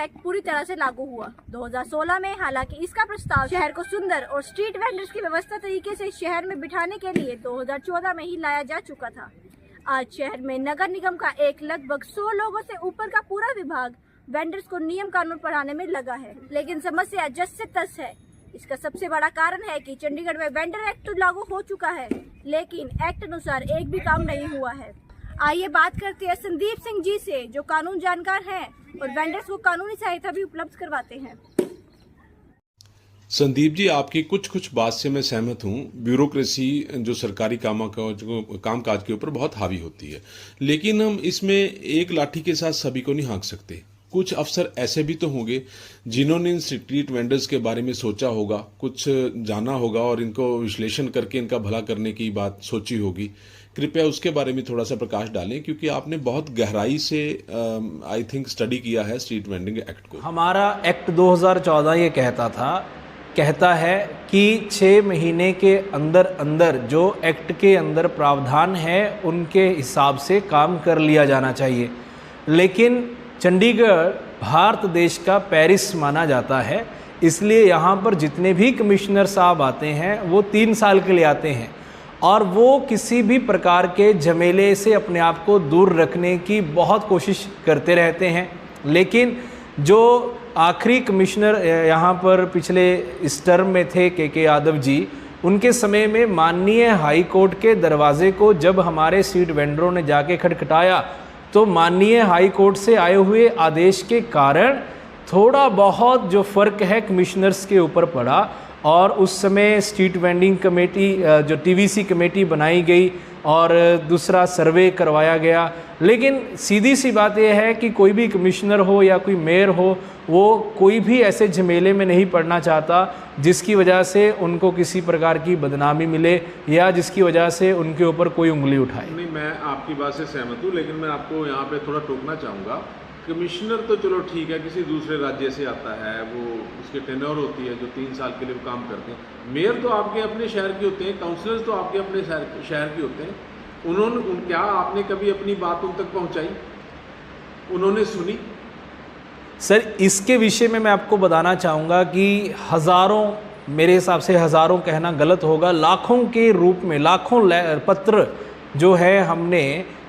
Act पूरी तरह से लागू हुआ। 2016 में हालांकि इसका प्रस्ताव शहर को सुंदर और स्ट्रीट वेंडर्स की व्यवस्था तरीके से शहर में बिठाने के लिए 2014 में ही लाया जा चुका था। आज शहर में नगर निगम का एक लगभग 100 लोगों से ऊपर का पूरा विभाग वेंडर्स को नियम कानून पढ़ाने में लगा है, लेकिन समस्या जस से तस है। इसका सबसे बड़ा कारण है कि चंडीगढ़ में वेंडर एक्ट तो लागू हो चुका है, लेकिन एक्ट अनुसार एक भी काम नहीं हुआ है। आइए बात करते हैं संदीप सिंह जी से, जो कानून जानकार हैं और वेंडर्स को कानूनी सहायता भी उपलब्ध करवाते हैं। संदीप जी, आपकी कुछ बात से मैं सहमत हूँ। ब्यूरोक्रेसी जो सरकारी कामकाज के ऊपर बहुत हावी होती है, लेकिन हम इसमें एक लाठी के साथ सभी को नहीं हाँक सकते। कुछ अफसर ऐसे भी तो होंगे जिन्होंने इन स्ट्रीट वेंडर्स के बारे में सोचा होगा, कुछ जाना होगा और इनको विश्लेषण करके इनका भला करने की बात सोची होगी। कृपया उसके बारे में थोड़ा सा प्रकाश डालें, क्योंकि आपने बहुत गहराई से आई थिंक स्टडी किया है स्ट्रीट वेंडिंग एक्ट को। हमारा एक्ट 2014 ये कहता है कि 6 महीने के अंदर जो एक्ट के अंदर प्रावधान है उनके हिसाब से काम कर लिया जाना चाहिए। लेकिन चंडीगढ़ भारत देश का पेरिस माना जाता है, इसलिए यहाँ पर जितने भी कमिश्नर साहब आते हैं वो 3 साल के लिए आते हैं और वो किसी भी प्रकार के झमेले से अपने आप को दूर रखने की बहुत कोशिश करते रहते हैं। लेकिन जो आखिरी कमिश्नर यहाँ पर पिछले इस टर्म में थे के यादव जी, उनके समय में माननीय हाई कोर्ट के दरवाजे को जब हमारे स्ट्रीट वेंडरों ने जाके खटखटाया तो माननीय हाई कोर्ट से आए हुए आदेश के कारण थोड़ा बहुत जो फ़र्क है कमिश्नर्स के ऊपर पड़ा और उस समय स्ट्रीट वेंडिंग कमेटी जो टीवीसी कमेटी बनाई गई और दूसरा सर्वे करवाया गया। लेकिन सीधी सी बात यह है कि कोई भी कमिश्नर हो या कोई मेयर हो, वो कोई भी ऐसे झमेले में नहीं पड़ना चाहता जिसकी वजह से उनको किसी प्रकार की बदनामी मिले या जिसकी वजह से उनके ऊपर कोई उंगली उठाए। नहीं, मैं आपकी बात से सहमत हूँ, लेकिन मैं आपको यहाँ पे थोड़ा टोकना चाहूँगा। कमिश्नर तो चलो ठीक है, किसी दूसरे राज्य से आता है, वो उसकी टेन्योर होती है जो 3 साल के लिए वो काम करते हैं। मेयर तो आपके अपने शहर के होते हैं, काउंसलर्स तो आपके अपने शहर के होते हैं। क्या आपने कभी अपनी बात उन तक पहुंचाई? उन्होंने सुनी? सर, इसके विषय में मैं आपको बताना चाहूँगा कि हज़ारों, मेरे हिसाब से हज़ारों कहना गलत होगा, लाखों के रूप में लाखों पत्र जो है हमने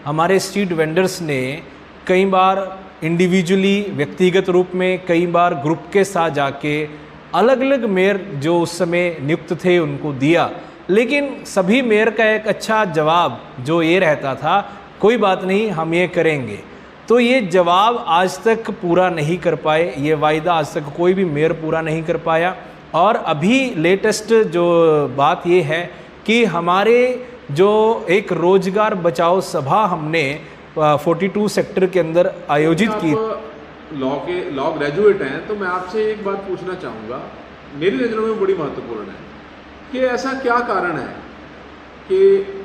हमारे स्ट्रीट वेंडर्स ने कई बार इंडिविजुअली व्यक्तिगत रूप में, कई बार ग्रुप के साथ जाके अलग अलग मेयर जो उस समय नियुक्त थे उनको दिया। लेकिन सभी मेयर का एक अच्छा जवाब जो ये रहता था, कोई बात नहीं, हम ये करेंगे। तो ये जवाब आज तक पूरा नहीं कर पाए, ये वायदा आज तक कोई भी मेयर पूरा नहीं कर पाया। और अभी लेटेस्ट जो बात ये है कि हमारे जो एक रोजगार बचाओ सभा हमने 42 सेक्टर के अंदर आयोजित की। लॉ ग्रेजुएट हैं, तो मैं आपसे एक बात पूछना चाहूँगा, मेरी नज़रों में बड़ी महत्वपूर्ण है कि ऐसा क्या कारण है कि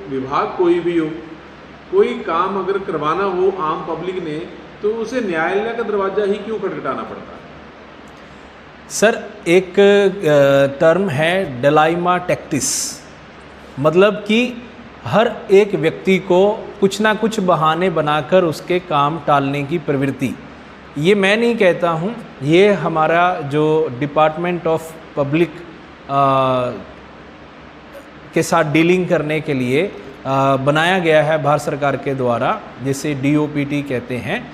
विभाग कोई भी हो, कोई काम अगर करवाना हो आम पब्लिक ने, तो उसे न्यायालय का दरवाजा ही क्यों खटखटाना पड़ता है? सर, एक टर्म है डिलेमा टैक्टिस, मतलब कि हर एक व्यक्ति को कुछ ना कुछ बहाने बनाकर उसके काम टालने की प्रवृत्ति। ये मैं नहीं कहता हूँ, ये हमारा जो डिपार्टमेंट ऑफ पब्लिक के साथ डीलिंग करने के लिए बनाया गया है भारत सरकार के द्वारा, जिसे DOPT कहते हैं।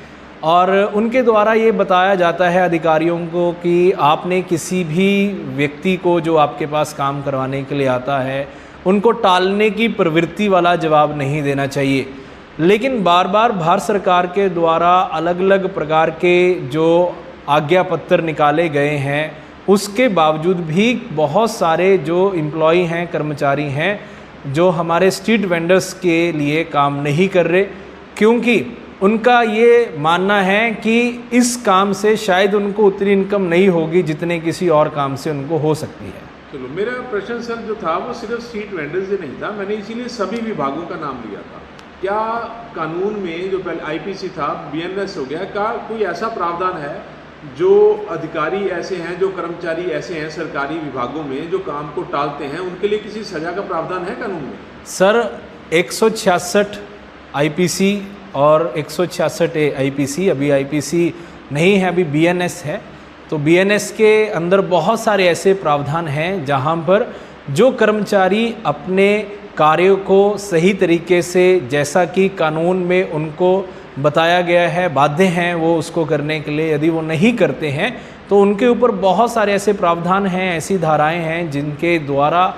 और उनके द्वारा ये बताया जाता है अधिकारियों को कि आपने किसी भी व्यक्ति को जो आपके पास काम करवाने के लिए आता है, उनको टालने की प्रवृत्ति वाला जवाब नहीं देना चाहिए। लेकिन बार बार भारत सरकार के द्वारा अलग अलग प्रकार के जो आज्ञा पत्र निकाले गए हैं, उसके बावजूद भी बहुत सारे जो एम्प्लॉई हैं, कर्मचारी हैं, जो हमारे स्ट्रीट वेंडर्स के लिए काम नहीं कर रहे, क्योंकि उनका ये मानना है कि इस काम से शायद उनको उतनी इनकम नहीं होगी जितने किसी और काम से उनको हो सकती है। चलो, मेरा प्रश्न सर जो था वो सिर्फ स्ट्रीट वेंडर्स से नहीं था, मैंने इसीलिए सभी विभागों का नाम लिया था। क्या कानून में जो पहले IPC था, BNS हो गया, का कोई ऐसा प्रावधान है जो अधिकारी ऐसे हैं, जो कर्मचारी ऐसे हैं सरकारी विभागों में जो काम को टालते हैं, उनके लिए किसी सजा का प्रावधान है कानून में? सर, 166 IPC और 166A IPC, अभी IPC नहीं है, अभी बीएनएस है। तो बीएनएस के अंदर बहुत सारे ऐसे प्रावधान हैं जहां पर जो कर्मचारी अपने कार्यों को सही तरीके से, जैसा कि कानून में उनको बताया गया है, बाध्य हैं वो उसको करने के लिए, यदि वो नहीं करते हैं तो उनके ऊपर बहुत सारे ऐसे प्रावधान हैं, ऐसी धाराएं हैं जिनके द्वारा